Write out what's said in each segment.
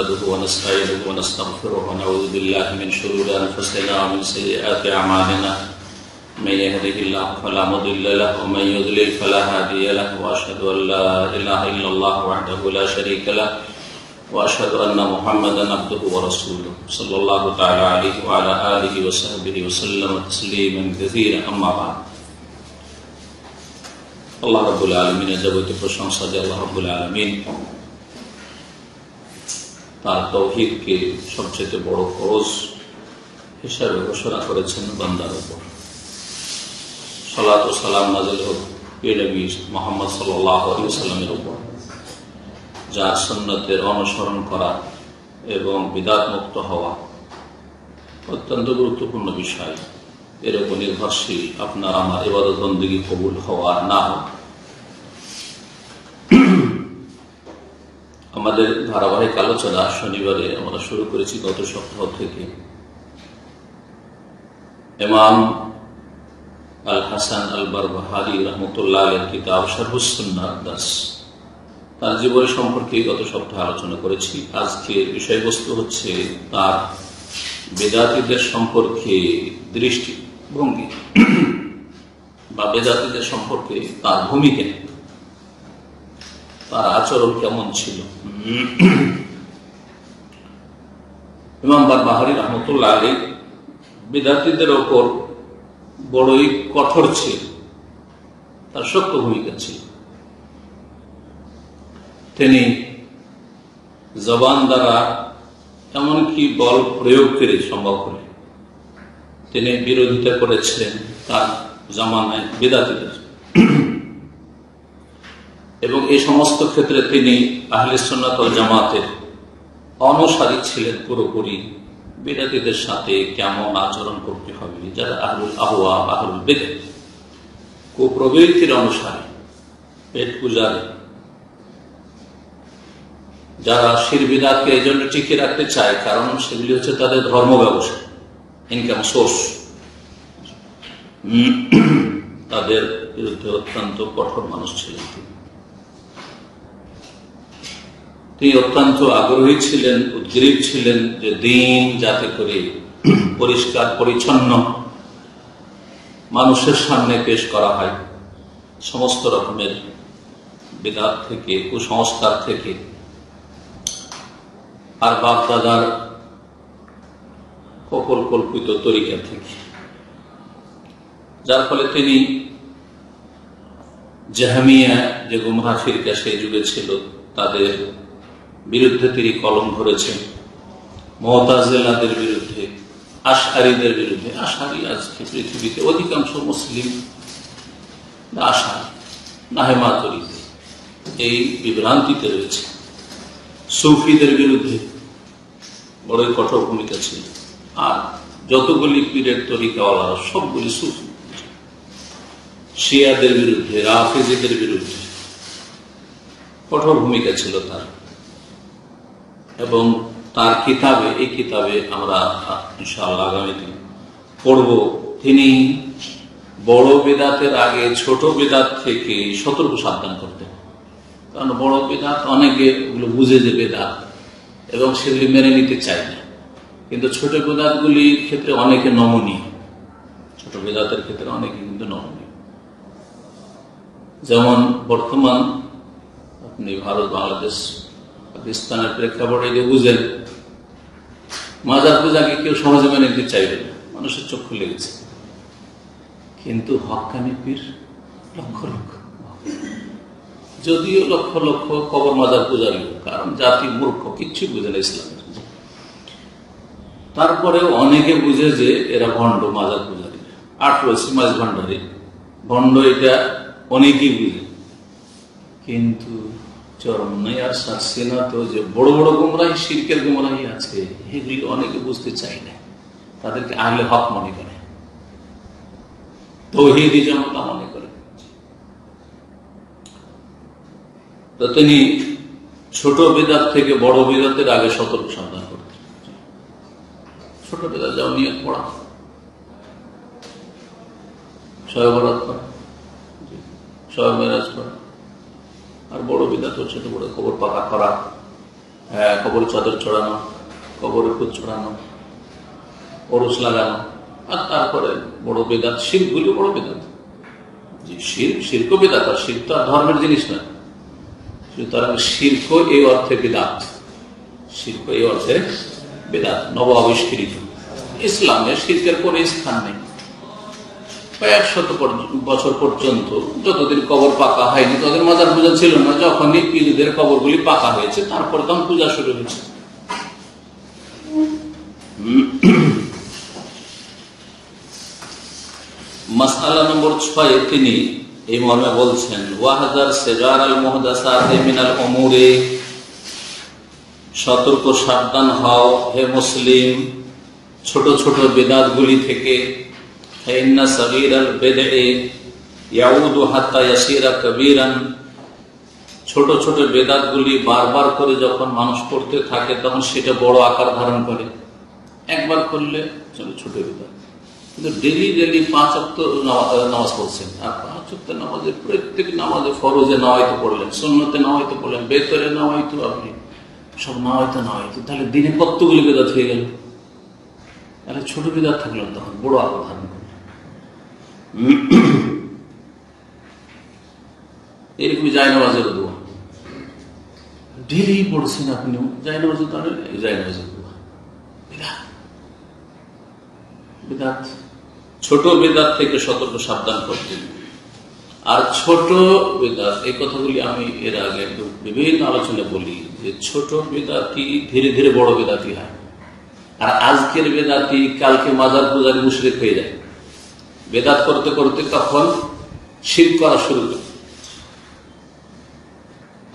نحمده ونستعينه ونستغفره ونعوذ بالله من شرور أنفسنا ومن سيئات أعمالنا من يهده الله فلا مضل له ومن يضلل فلا هادي له وأشهد أن لا إله إلا الله وحده لا شريك له وأشهد أن محمدا عبده ورسوله صلى الله تعالى عليه وعلى آله وصحبه وسلم تسليما كثيرا أما بعد আল্লাহ রাব্বুল আলামিনের যাবতীয় প্রশংসা যে আল্লাহ রাব্বুল আলামিন তার তাওহীদকে সবচেয়ে বড় ফরজ হিসাবে ঘোষণা করেছেন বান্দার উপর। সালাত ও সালাম নাযিল হোক প্রিয় নবী মুহাম্মদ সাল্লাল্লাহু আলাইহি ওয়াসাল্লামের উপর, যার সুন্নতের অনুসরণ করা এবং বিদআত মুক্ত হওয়া অত্যন্ত গুরুত্বপূর্ণ বিষয়। এর উপর নির্ভরশীল আপনার আমার ইবাদত বন্দেগী কবুল হওয়া না হোক। আমাদের ধারাবাহিক আলোচনা শনিবারে আমরা শুরু করেছি গত সপ্তাহ থেকে ইমাম আল হাসান আল বারবাহারি রাহমাতুল্লাহ আলাইহির কিতাব শারহুস সুন্নাহ দাস, তার জীবনী সম্পর্কে গত সপ্তাহে আলোচনা করেছি। আজকে বিষয়বস্তু হচ্ছে তার বেদাতীদের সম্পর্কে দৃষ্টিভঙ্গি বা বেদাতীদের সম্পর্কে তার ভূমিকা, তার আচরণ কেমন ছিল। ইমাম বারবাহারি রাহমাতুল্লাহ আলাইহি বেদাতীদের ওপর বড়ই কঠোর ছিল, তার শক্ত ভূমিকা ছিল। তিনি জবান দ্বারা এমনকি বল প্রয়োগ করে সম্ভব করে তিনি বিরোধিতা করেছিলেন তার জামানায় বিদআতীদের, এবং এই সমস্ত ক্ষেত্রে তিনি আহলে সুন্নাত ওয়াল জামাতের অনুসারী ছিলেন। পুরোপুরি বিদআতীদের সাথে কেমন আচরণ করতে হবে, যারা আহলুল আহওয়া আহলুল বিদআহ কুপ্রবৃত্তির অনুসারী, পেট পূজারী, যারা শিরক বিদআতকে এই জন্য টিকিয়ে রাখতে চায় কারণ সেগুলি হচ্ছে তাদের ধর্ম ব্যবসা, ইনকাম সোর্স, তাদের বিরুদ্ধে অত্যন্ত কঠোর মানুষ ছিলেন। তিনি অত্যন্ত আগ্রহী ছিলেন, উদ্গ্রীব ছিলেন যে দিন যাতে করে পরিষ্কার পরিচ্ছন্ন মানুষের সামনে পেশ করা হয়, সমস্ত রকমের বিদআত থেকে, কুসংস্কার থেকে আর বাপ দাদার কপল কল্পিত তরিকা থেকে, যার ফলে তিনি জাহমিয়া যে গুমরাহ ফিরকা সেই যুগে ছিল তাদের বিরুদ্ধে তিনি কলম ধরেছেন, মুতাজিলাদের বিরুদ্ধে, আশআরীদের বিরুদ্ধে। আশআরী আজকে পৃথিবীতে অধিকাংশ মুসলিম আশআরী নাহে মাতুরিদি এই বিভ্রান্তিতে রয়েছে। সুফিদের বিরুদ্ধে বড়ই কঠোর ভূমিকা ছিল, আর যতগুলি পীরের তরিকাওয়ালারা সবগুলি সুফি। শিয়াদের বিরুদ্ধে, রাফিজিদের বিরুদ্ধে কঠোর ভূমিকা ছিল তার। এবং তার কিতাবে, এই কিতাবে আমরা ইনশাআল্লাহ আগামী দিন পড়ব, তিনি বড় বেদাতের আগে ছোট বেদাত থেকে সতর্ক সাবধান করতেন। কারণ বড় বেদাত অনেকে ওগুলো বুঝে যে বেদাত এবং সেগুলি মেনে নিতে চায় না, কিন্তু ছোট বেদাতগুলির ক্ষেত্রে অনেকে নমনীয়, ছোট বেদাতের ক্ষেত্রে অনেকে কিন্তু নমনীয়। যেমন বর্তমান আপনি ভারত, বাংলাদেশ, পাকিস্তানের প্রেক্ষাপটে যে বুঝেন মাজার পূজাকে কেউ সহজে মেনে নিতে চাইবে না, মানুষের চোখ খুলে গেছে। কিন্তু হক্কানি পীর লক্ষ লক্ষ, যদিও লক্ষ লক্ষ কবর মাজার পূজারী, কারণ জাতি মূর্খ, কিচ্ছু বুঝে না ইসলামের, তারপরেও অনেকে বুঝে যে এরা ভণ্ড মাজার পূজারী, 18 মাস ভান্ডারী ভণ্ড, এটা অনেকেই বুঝে। কিন্তু চরম নাই আর সারছে না তো যে বড় বড় গুমরাহি, শিরকের গুমরাহি আছে, এগুলি অনেকে বুঝতে চায় না, তাদেরকে আহলে হক মনে করে, তাওহীদি জামাত মনে করে। তো তিনি ছোট বেদাত থেকে বড় বেদাতের আগে সতর্ক সাবধান করতেন। ছোট বেদাত যাও নিয়ে পড়া, শবে বরাত করা, শবে মেরাজ করা, আর বড় বিদাত হচ্ছে তো বড় কবর পাকা করা, কবরে চাদর চড়ানো, কবরে ফুল চড়ানো, ওরস লাগানো, আর তারপরে বড় বেদাত, শিরকগুলি বড় বেদাত। যে শিরক বেদাত, আর শিরক তো আর ধর্মের জিনিস না, সুতরাং শিরক এই অর্থে বেদাত, শিরক এই অর্থে বেদাত, নব আবিষ্কৃত। ইসলামে শিরকের কোন স্থান নেই। 100 বছর পর্যন্ত যতদিন কবর পাকা হয়নি ততদিন মাজার পূজা ছিল না। যখনই পীরদের কবরগুলি পাকা হয়েছে তারপর তখন পূজা শুরু হয়েছে। মাসআলা নম্বর 6 তিনি এই মর্মে বলছেন, ওয়াহদার সিগার আল মুহদাসাতি মিনাল উমুরি, সতর্ক সাবধান হও হে মুসলিম ছোট ছোট বিদআতগুলি থেকে। ইন্না সাগীরাল বিদআ ইয়াউদু হাত্তা ইয়াসিরা কাবীরান, ছোট ছোট বিদআতগুলি বারবার করে যখন মানুষ করতে থাকে তখন সেটা বড় আকার ধারণ করে। একবার করলে চলো ছোট বিদআত, কিন্তু ডেলি 5 ওয়াক্ত নামাজ পড়ছেন, আর 5 ওয়াক্ত নামাজে প্রত্যেক নামাজে ফরজে নাওয়াইতো পড়লেন, সুন্নতে নাওয়াইতো পড়লেন, বেতরে নাওয়াইতো, আপনি সব নাওয়াইতো, তাহলে দিনে কতগুলি বিদআত হয়ে গেল। তাহলে ছোট বিদআত থাকলো তখন বড় আকার ধারণ করল। এরকমই জায়নামাজের দোয়া ডেলি পড়ছেন আপনিও, জায়নামাজের দোয়া, জায়নামাজের দোয়া বিদআত। ছোট বিদআত থেকে সতর্ক সাবধান করতেন। আর ছোট বিদআত, এই কথাগুলি আমি এর আগে বিভিন্ন আলোচনা বলি যে ছোট বিদআতি ধীরে ধীরে বড় বিদআতি হয়। আর আজকের বেদাতি কালকে মাজার পূজার মুশরিক হয়ে যায়। বেদাত করতে করতে তখন শিরক করা শুরু করে।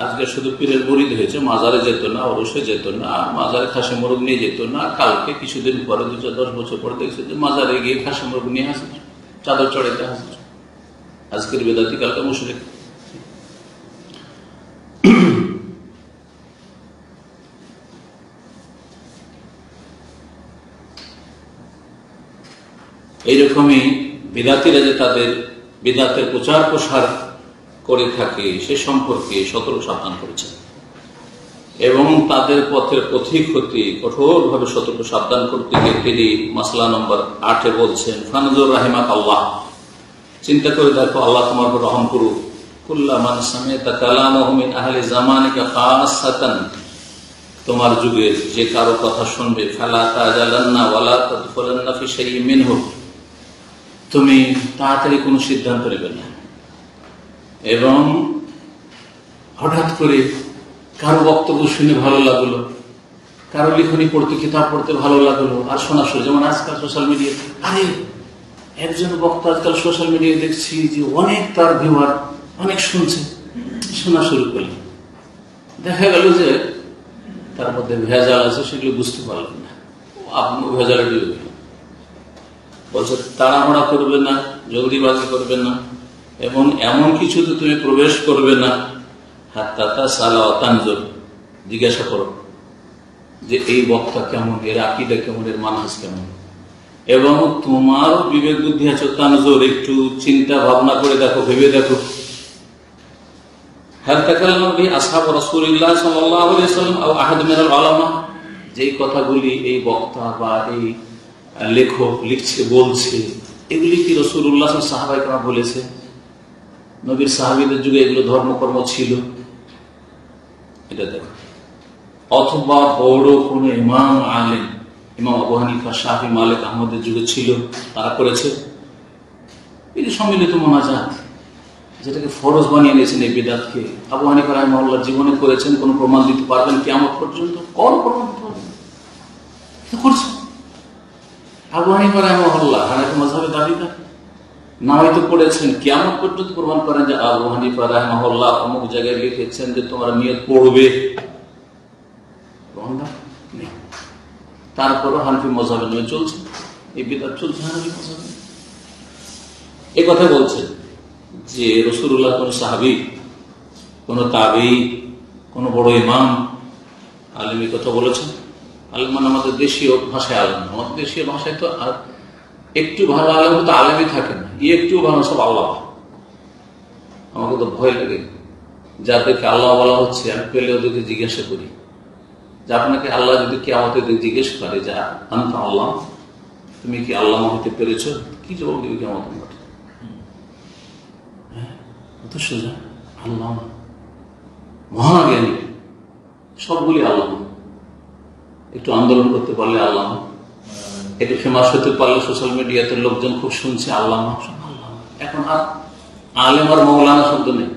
আজকে শুধু পীরের মুরিদ হয়েছে, মাজারে যেত না, ওরসে যেত না, মাজারে খাসি মোরগ নিয়ে যেত না। কালকে কিছুদিন পরে 2-10 বছর পরে দেখছে যে মাজারে গিয়ে খাসি মোরগ নিয়ে হাসে, চাদর চড়াইতে হাসে। আজকের বেদাতি কালকে মুশরিক। এইরকমই বিদাতিরা যে তাদের বিদাতের প্রচার প্রসার করে থাকে সে সম্পর্কে সতর্ক সাবধান করেছেন এবং তাদের পথের পথিক হতে কঠোরভাবে সতর্ক সাবধান করতে গিয়ে তিনি মাসলা নম্বর 8 বলছেন, ফানজুর রাহিমাক আল্লাহ, চিন্তা করে দেখো আল্লাহ তোমার উপর রহম করুক। কুল্লা মান সামিআতা কালামাহু মিন আহলি জামানিকা খাসাতান, তোমার যুগের যে কারো কথা শুনবে, ফালা তাজালান্না ওয়ালা তাদখুলান্না ফি শাইইন মিনহু, তুমি তাড়াতাড়ি কোনো সিদ্ধান্ত নেবে না এবং হঠাৎ করে কারো বক্তব্য শুনে ভালো লাগলো, কারো লিখনি পড়তে, কিতাব পড়তে ভালো লাগলো আর শোনা শুরু। যেমন আজকাল সোশ্যাল মিডিয়া, আরে একজন বক্তা আজকাল সোশ্যাল মিডিয়ায় দেখছি যে অনেক তার ভিউয়ার, অনেক শুনছে, শোনা শুরু করলেন। দেখা গেল যে তার মধ্যে ভেজাল আছে, সেগুলো বুঝতে পারলেন না, আপনি ভেজালে ডুবে গেলেন। বলছে তাড়াহুড়া করবে না, জলদিবাজি করবে না এবং এমন কিছুতে তুমি প্রবেশ করবে না হাত্তা সালাওয়াতানজুর, জিজ্ঞাসা করো যে এই বক্তা কেমন, এর আকীদা কেমন, এর মানহাজ কেমন, এবং তোমার বিবেক বুদ্ধি আছে তানজুর, একটু চিন্তা ভাবনা করে দেখো, ভেবে দেখো। হাল তাকাল্লামা বিহি আসহাবু রাসূলিল্লাহ সাল্লাল্লাহু আলাইহি ওয়াসাল্লাম আও আহাদ মিনাল উলামা, যেই কথাগুলি এই বক্তা বা এই লেখক লিখছে, বলছে, এগুলি কি রাসূলুল্লাহ সাহাবায়ে কেরাম বলেছে? নবীর সাহাবীদের যুগে এগুলো ধর্মকর্ম ছিল? এটা দেখো। অথবা বড় কোন ইমাম আলেম, ইমাম আবু হানিফা, শাফি, মালিক, আহমদের যুগে ছিল, তারা করেছে? এই যে সম্মিলিত মোনাজাত, যেটাকে ফরজ বানিয়ে নিয়েছেন এই বিদআতকে, আবু হানিফা রাহিমাহুল্লাহ জীবনে করেছেন? কোন প্রমাণ দিতে পারবেন কিয়ামত পর্যন্ত? কোন প্রমাণ দিতে পারবেন? করছে আবু হানিফা রাহিমাহুল্লাহ হানাফি মাযহাবের দাবিদার, না হয়তো পড়েছেন, কিয়ামত পর্যন্ত প্রমাণ করেন যে আবু হানিফা রাহিমাহুল্লাহ অমুক জায়গায় লিখেছেন যে তোমরা নিয়ত পড়বে, তারপরও হানাফি মাযহাবে নিয়ে চলছে, এই বিদআত চলছে হানাফি মাযহাবে। এই কথা বলছেন যে রাসূলুল্লাহ কোন সাহাবী, কোন তাবেঈ, কোন বড় ইমাম আলেম এই কথা বলেছেন? আলেম মানে আমাদের দেশীয় ভাষায় আলেম, আমাদের দেশীয় ভাষায় তো একটু ভালো আলেম তো আলেমই থাকে না, একটু ভালো সব আল্লাহ। আমাকে তো ভয় লাগে, যাদেরকে আল্লাহ বলা হচ্ছে আমি পেলে ওদেরকে জিজ্ঞাসা করি যে আপনাকে আল্লাহ যদি কিয়ামতের দিন জিজ্ঞেস করে যে আনতা আল্লাহ, তুমি কি আল্লাহ হতে পেরেছো, কি জবাব দিবে কিয়ামতের মাঠে? অত সোজা। আল্লাহ মহাজ্ঞানী, সবগুলি আল্লাহ। একটু আন্দোলন করতে পারলে আল্লাহ, একটু ফেমাস হতে পারলে সোশ্যাল মিডিয়াতে লোকজন খুব শুনছে আল্লাহ আল্লাহ। এখন আর আলেম আর মৌলানা শব্দ নেই,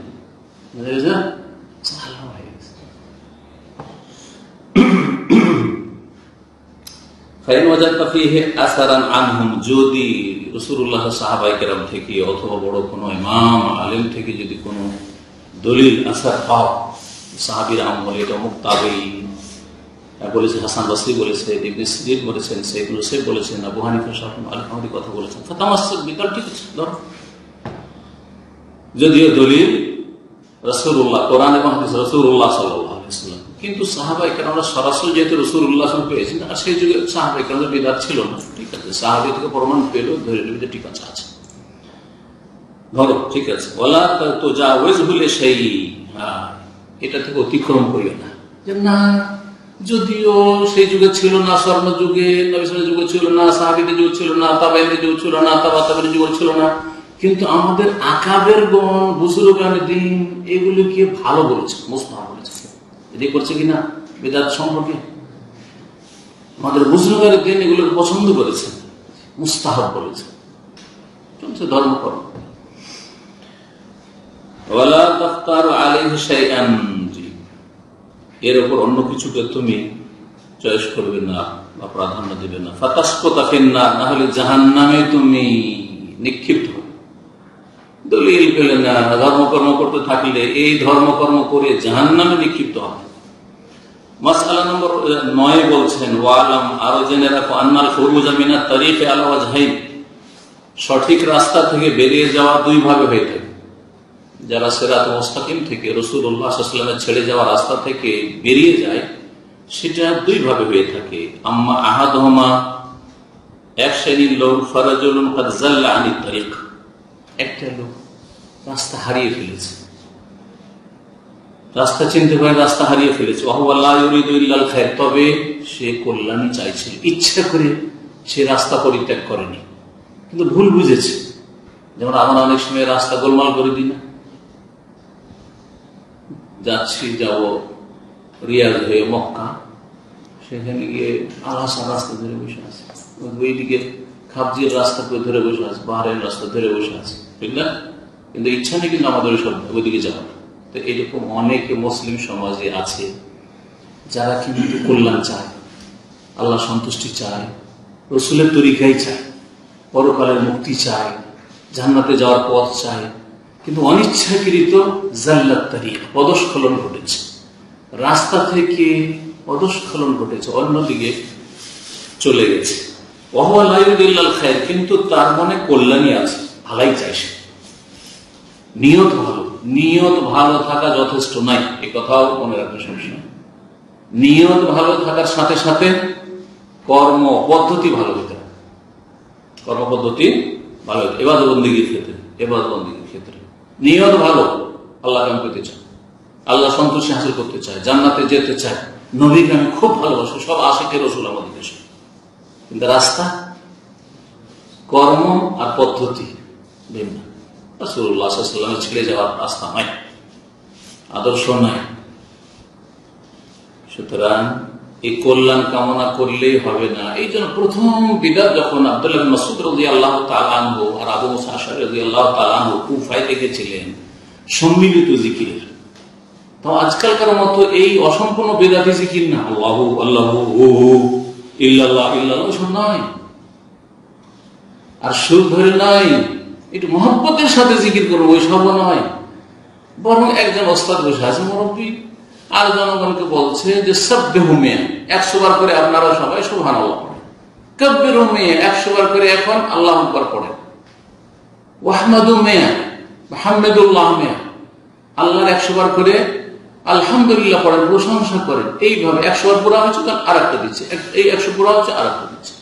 যদি রাসূলুল্লাহ সাহাবায়ে কেরাম থেকে অথবা বড় কোনো ইমাম আলেম থেকে যদি কোনো দলিল আসার পাও, সাহাবীর আমল, এটা মুক্তাবেই বলেছে, হাসান বসরি বলেছে, ইবনে সিরিন বলেছেন, সাইদুল মুসাইয়্যিব বলেছেন, আবু হানিফা শাফিঈ মালিক হানাফি কথা বলেছেন, ফাতামাসসাক বিকাল, ঠিক আছে ধরো। যদিও দলিল রাসূলুল্লাহ, কোরআন এবং হাদিস রাসূলুল্লাহ সাল্লাল্লাহু আলাইহি ওয়াসাল্লাম, কিন্তু সাহাবায়ে কেরামরা সরাসরি যেহেতু রাসূলুল্লাহ সাল্লাল্লাহু আলাইহি ওয়াসাল্লাম পেয়েছেন, আর সেই যুগে সাহাবায়ে কেরামদের বিদআত ছিল না, ঠিক আছে, সাহাবী থেকে প্রমাণ পেলো, ধরে নেবে ঠিক আছে আছে ধরো, ঠিক আছে। ওয়ালা তুজাওয়িজহু লিশাই, এটা থেকে অতিক্রম করিও না, যে না যদিও সেই যুগে ছিল না, স্বর্ণ যুগে, নবী সাল্লাল্লাহু আলাইহি যুগে ছিল না, সাহাবীদের যুগ ছিল না, তাবেঈদের যুগ ছিল না, তাবেঈদের যুগ ছিল না, কিন্তু আমাদের আকাবের গণ, বুজুর্গানে দিন এগুলিকে ভালো বলেছে, মুস্তাহাব বলেছে। এটি করছে কিনা বিদআত সম্পর্কে? আমাদের বুজুর্গানে দিন এগুলোকে পছন্দ করেছে, মুস্তাহাব বলেছে, চলছে ধর্মকর্ম। ওয়ালা তাফতারু আলাইহি শাইআন, এর উপর অন্য কিছুকে তুমি চয়েস করবে না বা প্রাধান্য দেবে না। ফাতাসকুতা ফিন্নার, না হলে জাহান্নামে তুমি নিক্ষিপ্ত হবে। দলিল পেলে না, ধর্মকর্ম করতে থাকলে এই ধর্মকর্ম করে জাহান্নামে নিক্ষিপ্ত হবে। মাসআলা নম্বর 9 বলছেন, ওয়ালাম, আরো জেনে রাখো, আন্নাল খুরুজা মিনাত তারিকি আলা ওয়াজহাইন, সঠিক রাস্তা থেকে বেরিয়ে যাওয়া দুই ভাবে হয়ে থাকে। যারা সিরাত মুস্তাকিম থেকে, রাসূলুল্লাহ সাল্লাল্লাহু আলাইহি ওয়াসাল্লামের ছেড়ে যাওয়া রাস্তা থেকে বেরিয়ে যায়, সেটা দুই ভাবে হয়ে থাকে। আম্মা আহাদুহুমা, এক শ্রেণীর লোক, ফারাজুলুন কাদ যাল্লা আনিত তারিক, একটা লোক রাস্তা হারিয়ে ফেলেছে, রাস্তা চিনতে পারে, রাস্তা হারিয়ে ফেলেছে। ওয়া হুয়া লা ইউরিদু ইল্লাল খায়র, তবে সে কল্যাণই চাইছে, ইচ্ছা করে সে রাস্তা পরিত্যাগ করেনি, কিন্তু ভুল বুঝেছে। যেমন আমরা অনেক সময় রাস্তা গোলমাল করে দিই না, যাচ্ছি, যাব রিয়াদ হয়ে মক্কা, সেখানে গিয়ে আলাসা রাস্তা ধরে বসে আছে, ওইদিকে খাবজির রাস্তা করে ধরে বসে আছে, বাহারের রাস্তা ধরে বসে আছে, ঠিক না? কিন্তু ইচ্ছা নেই কিন্তু আমাদের সব ওইদিকে যাওয়ার। তো এরকম অনেকে মুসলিম সমাজে আছে যারা কিন্তু কল্যাণ চায়, আল্লাহ সন্তুষ্টি চায়, রসুলের তরিকাই চায়, পরকালের মুক্তি চায়, জান্নাতে যাওয়ার পথ চায়, কিন্তু অনিচ্ছাকৃত জাল্লাত তারিক, পদস্খলন ঘটেছে, রাস্তা থেকে পদস্খলন ঘটেছে, অন্যদিকে চলে গেছে। ওয়া হুয়া লা ইউরিদু ইল্লাল খায়র, কিন্তু তার মনে কল্যাণই আছে, ভালাই চাইছে, নিয়ত ভালো। নিয়ত ভালো থাকা যথেষ্ট নাই, এই কথাও মনে রাখবে সবসময়। নিয়ত ভালো থাকার সাথে সাথে কর্ম পদ্ধতি ভালো হতে হবে, কর্মপদ্ধতি ভালো হতে, ইবাদত বন্দেগীর ক্ষেত্রে, ইবাদত বন্দেগীর ক্ষেত্রে নিয়ত ভালো, আল্লাহকে আমি পেতে চাই, আল্লাহ সন্তুষ্টি হাসিল করতে চাই, জান্নাতে যেতে চাই, নবীকে আমি খুব ভালোবাসি, সব আশিকের রাসূল আমাদের দেশে, কিন্তু রাস্তা, কর্ম আর পদ্ধতি ভিন্ন। রাসূলুল্লাহ সাল্লাল্লাহু আলাইহি ওয়াসাল্লাম ছেড়ে যাওয়ার রাস্তা নাই, আদর্শ নাই। সুতরাং এই কল্যাণ কামনা করলেই হবে না। এই জন্য প্রথম বিদআত যখন আব্দুল্লাহ বিন মাসউদ রাদিয়াল্লাহু তাআলা আনহু আর আবু মুসা আশআরী রাদিয়াল্লাহু তাআলা আনহু কুফায় দেখেছিলেন সম্মিলিত জিকির, তো আজকালকার মতো এই অসম্পূর্ণ বিদআতি জিকির না, আল্লাহু আল্লাহু ইল্লাল্লাহ ইল্লাল্লাহ, ওসব নয়, আর সুর ধরে নাই, একটু মহব্বতের সাথে জিকির করবো, ওইসব নয়। বরং একজন ওস্তাদ বসে আছে, মুরব্বী, আর জনগণকে বলছে যে সাব্বিহু মিয়া, 100 বার করে আপনারা সবাই সুবহানাল্লাহ পড়েন, কাব্বিরু মিয়া, 100 বার করে এখন আল্লাহু আকবার পড়েন, ওয়াহমাদু মিয়া, মুহাম্মাদুল্লাহ মিয়া, আল্লাহর 100 বার করে আলহামদুলিল্লাহ পড়েন, প্রশংসা করেন। এইভাবে 100 বার পুরা হচ্ছে, তখন আরেকটা দিচ্ছে, এই 100 পুরা হচ্ছে, আরেকটা দিচ্ছে।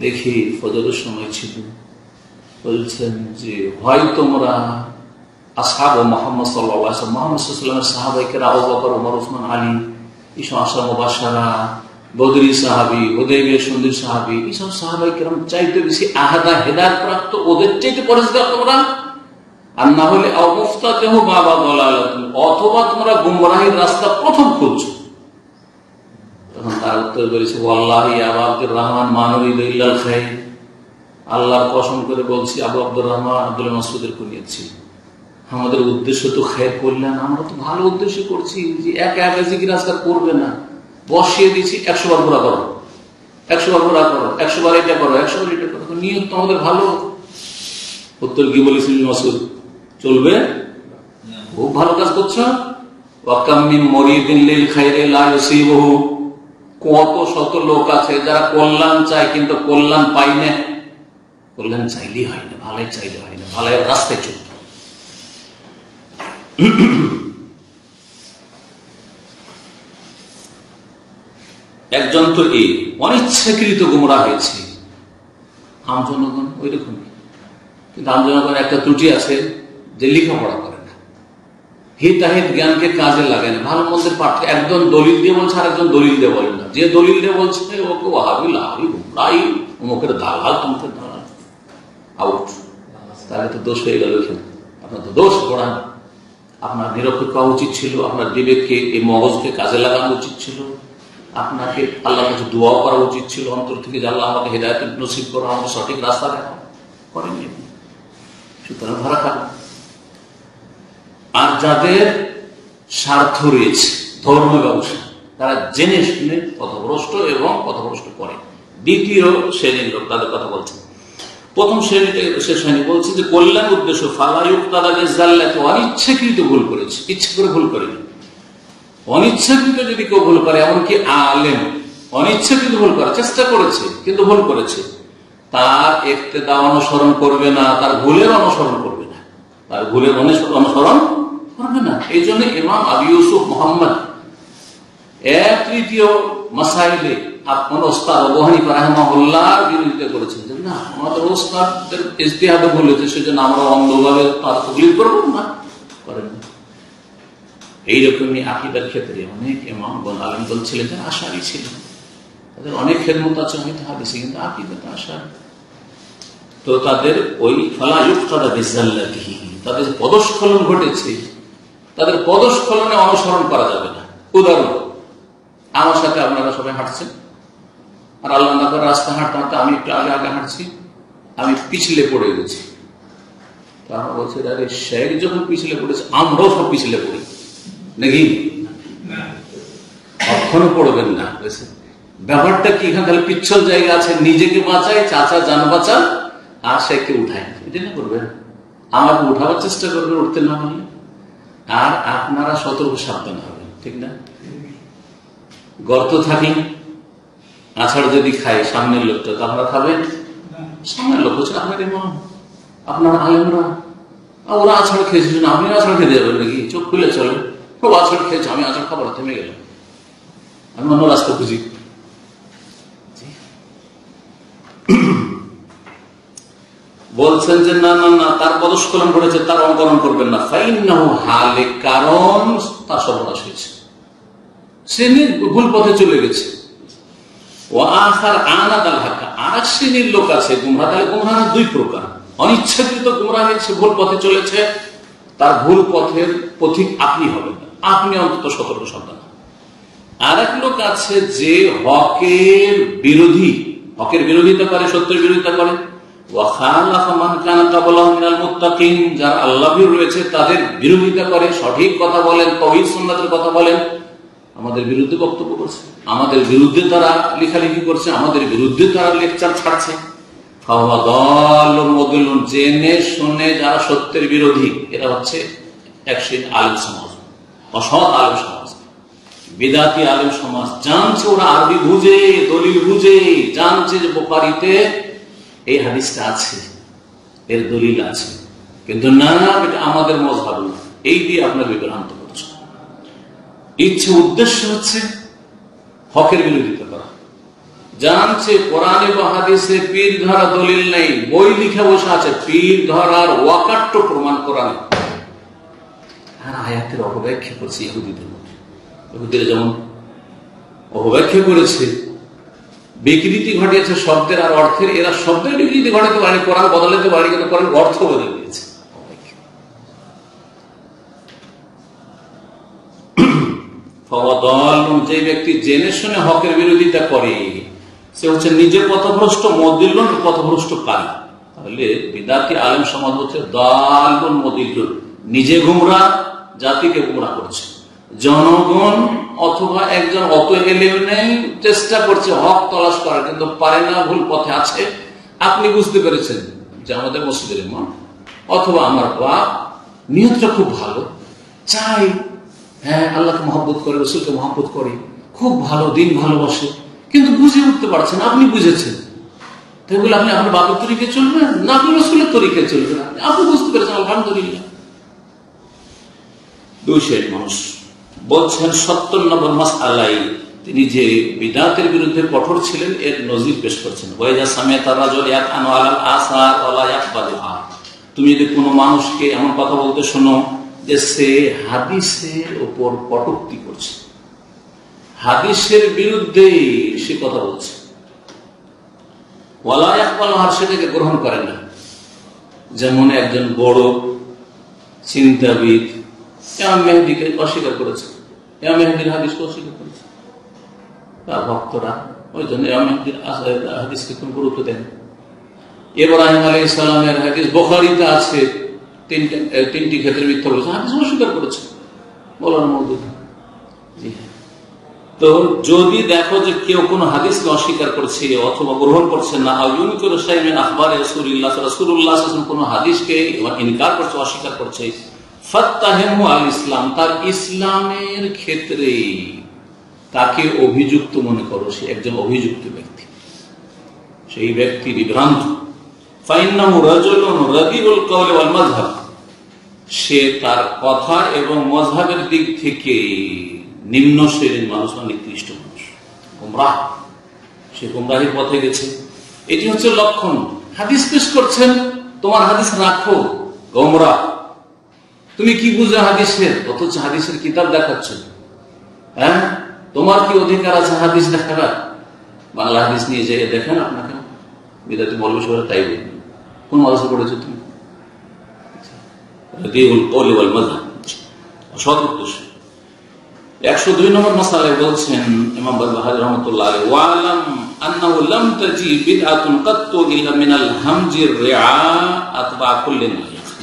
দেখি ফজরের সময় ছিল, বলছেন যে হয় তোমরা আসহাব মুহাম্মদ সাল্লাল্লাহু আলাইহি ওয়াসাল্লাম, মুহাম্মদ সাল্লাল্লাহু আলাইহি ওয়াসাল্লামের সাহাবায়ে কেরাম আবু বকর, ওমর, ওসমান, আলী এইসব আশরা মুবাশশারা, বদরি সাহাবী, হুদায়বিয়া সন্ধির সাহাবী, এইসব সাহাবায়ে কেরাম চাইতে বেশি আহাদা হেদায়েত প্রাপ্ত, ওদের চাইতে পরেজগার তোমরা। আর না হলে মুফতাতিহু বাবা দালালাতুন, অথবা তোমরা গুমরাহির রাস্তা প্রথম খুঁজছো। তখন তার উত্তর বলেছে, ওয়াল্লাহি ইয়া আবু আব্দুর রহমান মা নুরিদু ইল্লাল খায়র, আল্লাহর কসম করে বলছি, আবু আব্দুর রহমান আব্দুল্লাহ মাসউদের কুনিয়াত, আমাদের উদ্দেশ্য তো খায়র কল্যাণ, আমরা তো ভালো উদ্দেশ্য করছি। যে একা একা জিকির আজকার করবে না, বসিয়ে দিচ্ছি 100 বার ঘোরা করো, 100 বার ঘোরা করো, 100 বার এটা করো, 100 বার এটা করো, নিয়ত তো আমাদের ভালো। উত্তর কি বলেছিল মাসউদ? চলবে, খুব ভালো কাজ করছো। ওয়াকাম মিন মুরিদিন লিল খায়রি লা ইউসিবুহু, কত শত লোক আছে যারা কল্যাণ চায় কিন্তু কল্যাণ পায় না। কল্যাণ চাইলেই হয় না, ভালাই চাইলে হয় না, ভালাই রাস্তায় চলবে। একজন তো এই অনিচ্ছাকৃত গুমরাহ হয়েছে, আম জনগণ ওই রকম। কিন্তু আম জনগণ একটা ত্রুটি আছে যে লেখাপড়া করে না, হিতাহিত জ্ঞানকে কাজে লাগায় না, ভালো মন্দের পাঠ। একজন দলিল দিয়ে বলছে আর একজন দলিল দিয়ে বলে না। যে দলিল দিয়ে বলছে ওকে ওয়াহাবি লাহাবি গুমরাহি, অমুকের দালাল তমুকের দালাল, আউট। তাহলে তো দোষ হয়ে গেল এখানে, আপনার তো দোষ পড়ান। আপনার নিরপেক্ষ হওয়া উচিত ছিল, আপনার বিবেককে, এই মগজকে কাজে লাগানো উচিত ছিল, আপনাকে আল্লাহর কাছে দোয়া করা উচিত ছিল অন্তর থেকে, যে আল্লাহ আমাকে হেদায়েত নসিব করো, আমাকে সঠিক রাস্তা দেখাও, করেননি। সুতরাং ধরা খান। আর যাদের স্বার্থ রয়েছে, ধর্ম ব্যবসা, তারা জেনে শুনে পথভ্রষ্ট এবং পথভ্রষ্ট করে। দ্বিতীয় শ্রেণীর লোক, তাদের কথা বলছেন। প্রথম শ্রেণীতে শেষ হয়নি, বলছে যে কল্যাণ উদ্দেশ্য অনিচ্ছাকৃত ভুল করেছে, ইচ্ছে করে ভুল করেনি। অনিচ্ছাকৃত যদি কেউ ভুল করে, এমনকি আলেম অনিচ্ছাকৃত ভুল করার চেষ্টা করেছে কিন্তু ভুল করেছে, তার ইক্তেদা অনুসরণ করবে না, তার ভুলের অনুসরণ করবে না, তার ভুলের অনুসরণ করবে না। এই জন্য ইমাম আবু ইউসুফ মুহাম্মদ 1/3 মাসাইলে আপনার ওস্তাদ আবু হানিফা রাহিমাহুল্লাহর বিরোধিতা করেছেন, যে না, আমাদের ওস্তাদের ইজতিহাদে ভুল হয়েছে, সেজন্য আমরা অন্ধভাবে তার তাকলিদ করব না, করেন না। এইরকমই আকীদার ক্ষেত্রে অনেক ইমামগণ আলেমগণ ছিলেন যারা আশারি ছিলেন, তাদের অনেক খেদমত আছে হয়তো হাদিসে, কিন্তু আকীদাতে আশারি। তো তাদের ওই ফালা ইউক্তাদা বিজাল্লাতিহি, তাদের পদস্খলন ঘটেছে, তাদের পদস্খলনে অনুসরণ করা যাবে না। উদাহরণ, আমার সাথে আপনারা সবাই হাঁটছেন, আর আল্লাহ না করে রাস্তা হাঁটতে হাঁটতে আমি একটু আগে আগে হাঁটছি, আমি পিছলে পড়ে গেছি। তারা বলছে, আরে শেখ যখন পিছলে পড়েছে আমরাও সব পিছলে পড়ি নাকি? কখনো পড়বেন না। ব্যাপারটা কি, এখানে তাহলে পিছল জায়গা আছে, নিজেকে বাঁচায়, চাচা যান বাঁচান, আর শেখকে উঠায়, এটা না করবেন। আমাকে উঠাবার চেষ্টা করবেন, উঠতে না পারলে। আর আপনারা সতর্ক সাবধান হবেন, ঠিক না? গর্ত থাকলে আছাড় যদি খায় সামনের লোকটা, তো আপনারা খাবেন? সামনের লোক হচ্ছে আপনার ইমাম, আপনার আলেমরা, ওরা আছাড় খেয়েছে, আপনি আছাড় খেতে যাবেন নাকি? চোখ খুলে চলেন, খুব আছাড় খেয়েছে, আমি আছাড় খাবার থেমে গেলাম, আমি অন্য রাস্তা খুঁজি। বলছেন যে না না না, তার পদস্খলন ঘটেছে, তার অনুকরণ করবেন না। ফাইন্নাহু হালিক, কারণ তার সর্বনাশ হয়েছে, সে ভুল পথে চলে গেছে। ও আখার আনাদাল হাক্কা, আর শ্রেণীর লোক আছে গুমরাহ। তাহলে গুমরাহ 2 প্রকার, অনিচ্ছাকৃত গুমরাহ হয়েছে, ভুল পথে চলেছে, তার ভুল পথের পথিক আপনি হবেন না, আপনি অন্তত সতর্ক সাবধান। আর এক লোক আছে যে হকের বিরোধী, হকের বিরোধিতা করে, সত্যের বিরোধিতা করে। যারা আল্লাহ ভীরু রয়েছে তাদের বিরোধিতা করে, সঠিক কথা বলেন, তাওহীদ সুন্নাতের কথা বলেন, আমাদের বিরুদ্ধে বক্তব্য করছে, আমাদের বিরুদ্ধে তারা লেখালেখি করছে, আমাদের বিরুদ্ধে তারা লেকচার ছাড়ছে। জেনে শুনে যারা সত্যের বিরোধী, এরা হচ্ছে এক শ্রেণীর আলেম সমাজ, অসৎ আলেম সমাজ, বিদাতি আলেম সমাজ। জানছে ওরা আরবি বুঝে, দলিল বুঝে, জানছে যে বুখারীতে এই হাদিসটা আছে, এর দলিল আছে, কিন্তু না, এটা আমাদের মযহাব না, এই দিয়ে আপনার বিভ্রান্ত করছে। ইচ্ছে উদ্দেশ্য হচ্ছে হকের বিরোধিতা করা। জানছে কোরআনে বা হাদিসে পীর ধরা দলিল নেই, বই লিখে বসে আছে পীর ধরার ওয়াকাট্য প্রমাণ কোরআনে, আর আয়াতের অপব্যাখ্যা করছে ইহুদিদের মধ্যে। ইহুদিরা যেমন অপব্যাখ্যা করেছে, বিকৃতি ঘটিয়েছে শব্দের আর অর্থের। এরা শব্দের বিকৃতি ঘটাতে পারে, কোরআন বদলাতে পারে, কিন্তু কোরআন অর্থ বদলে দিয়েছে। যে ব্যক্তি জেনে শুনে হকের বিরোধিতা করে সে হচ্ছে নিজে পথভ্রষ্ট, মদিল্লুন পথভ্রষ্ট কারী। তাহলে বিদাতি আলেম সমাজ হচ্ছে দালুন মদিল্লুন, নিজে গুমরাহ, জাতিকে গুমরাহ করছে। জনগণ অথবা একজন অত এলেম নেই, চেষ্টা করছে হক তলাশ করার, কিন্তু পারে না, ভুল পথে আছে। আপনি বুঝতে পেরেছেন যে আমাদের মসজিদের ইমাম অথবা আমার বাপ নিয়তটা খুব ভালো, চাই হ্যাঁ আল্লাহকে মহব্বত করে, রসুলকে মহব্বত করে, খুব ভালো, দিন ভালোবাসে, কিন্তু বুঝে উঠতে পারছেন। আপনি বুঝেছেন, তাই বলে আপনি আপনার বাপের তরিকে চলবেন না, আপনি রসুলের তরিকে চলবেন। আপনি বুঝতে পেরেছেন, আলহামদুলিল্লাহ। দুই শ্রেণীর মানুষ বলছেন ৭০ নম্বর মাসআলাই তিনি যে বিদআতের বিরুদ্ধে কঠোর ছিলেন এর নজির পেশ করছেন। ওয়াইজা সামিআতা রাজুল ইয়াকানু আলাল আসার ওয়ালা ইয়াকবালুহা, তুমি যদি কোনো মানুষকে এমন কথা বলতে শোনো যে সে হাদিসের উপর কটূক্তি করছে, হাদিসের বিরুদ্ধে সে কথা বলছে, ওয়ালা ইয়াকবালুহা, সেটাকে গ্রহণ করে না। যেমন একজন বড় চিন্তাবিদ ইমাম মেহেদীকে অস্বীকার করেছে, ইমাম মেহেদীর হাদিসকে অস্বীকার করেছে তার ভক্তরা, ওই জন্য ইমাম মেহেদীর হাদিসকে কোন গুরুত্ব দেন। ইব্রাহিম আলাইহিস সালামের হাদিস বুখারীতে আছে, তিনটি ক্ষেত্রে মিথ্যা বলেছে, হাদিস অস্বীকার করেছে বলার মধ্যে। তো যদি দেখো যে কেউ কোন হাদিসকে অস্বীকার করছে অথবা গ্রহণ করছে না, রাসূলুল্লাহ কোন হাদিসকে ইনকার করছে, অস্বীকার করছে, ফাত্তাহিমু আল ইসলাম, তার ইসলামের ক্ষেত্রে তাকে অভিযুক্ত মনে করো, সে একজন অভিযুক্ত ব্যক্তি, সেই ব্যক্তি বিভ্রান্ত। ফাইন্নাহু রাজুলুন রাদিউল কওলি ওয়াল মাযহাব, সে তার কথা এবং মযহাবের দিক থেকে নিম্ন শ্রেণীর মানুষ, নিকৃষ্ট মানুষ, গোমরাহ, সে গোমরাহের পথে গেছে। এটি হচ্ছে লক্ষণ। হাদিস পেশ করছেন, তোমার হাদিস রাখো, গোমরাহ। তুমি কি বুঝো হাদিসের, অথচ হাদিসের কিতাব দেখাচ্ছ। হ্যাঁ, তোমার কি অধিকার আছে হাদিস দেখাবার? বাংলা হাদিস নিয়ে যেয়ে দেখেন আপনাকে বিদাতি বলবে, সবাই তাই বলবে। কোন মাদ্রাসা পড়েছো তুমি? 102 নম্বর মাসআলায় বলছেন ইমাম বারবাহারি রাহমাতুল্লাহ আলাইহি, ওয়ালাম আন্নাহু লাম তাজি বিদআতুন কাত্তু ইল্লা মিনাল হামজির রিআ আতবা কুল্লিন।